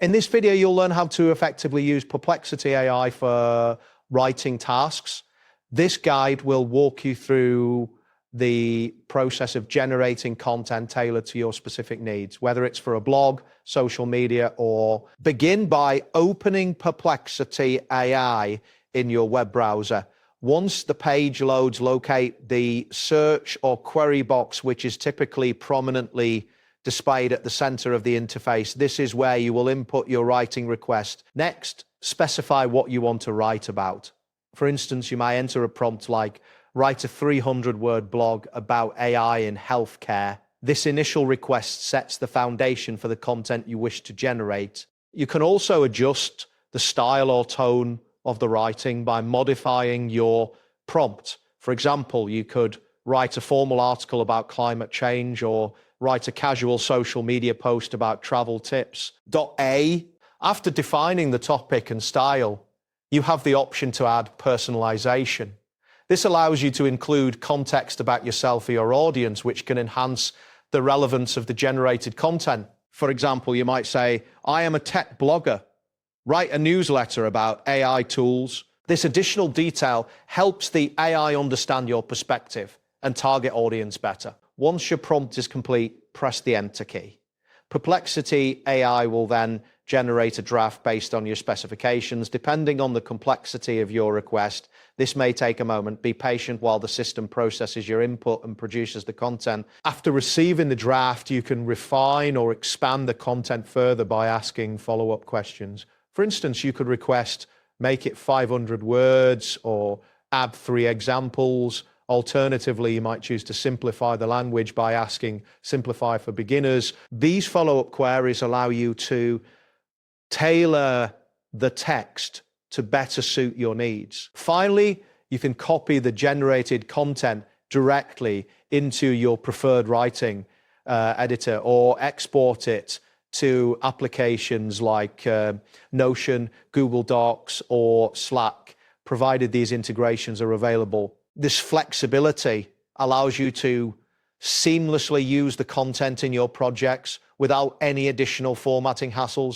In this video, you'll learn how to effectively use Perplexity AI for writing tasks. This guide will walk you through the process of generating content tailored to your specific needs, whether it's for a blog, social media, or begin by opening Perplexity AI in your web browser. Once the page loads, locate the search or query box, which is typically prominently displayed at the center of the interface. This is where you will input your writing request. Next, specify what you want to write about. For instance, you might enter a prompt like, write a 300-word blog about AI in healthcare. This initial request sets the foundation for the content you wish to generate. You can also adjust the style or tone of the writing by modifying your prompt. For example, you could write a formal article about climate change or write a casual social media post about travel tips. After defining the topic and style, you have the option to add personalization. This allows you to include context about yourself or your audience, which can enhance the relevance of the generated content. For example, you might say, I am a tech blogger. Write a newsletter about AI tools. This additional detail helps the AI understand your perspective and target audience better. Once your prompt is complete, press the Enter key. Perplexity AI will then generate a draft based on your specifications. Depending on the complexity of your request, this may take a moment. Be patient while the system processes your input and produces the content. After receiving the draft, you can refine or expand the content further by asking follow-up questions. For instance, you could request, make it 500 words or add 3 examples. Alternatively, you might choose to simplify the language by asking, simplify for beginners. These follow-up queries allow you to tailor the text to better suit your needs. Finally, you can copy the generated content directly into your preferred writing editor or export it to applications like Notion, Google Docs, or Slack, provided these integrations are available. This flexibility allows you to seamlessly use the content in your projects without any additional formatting hassles.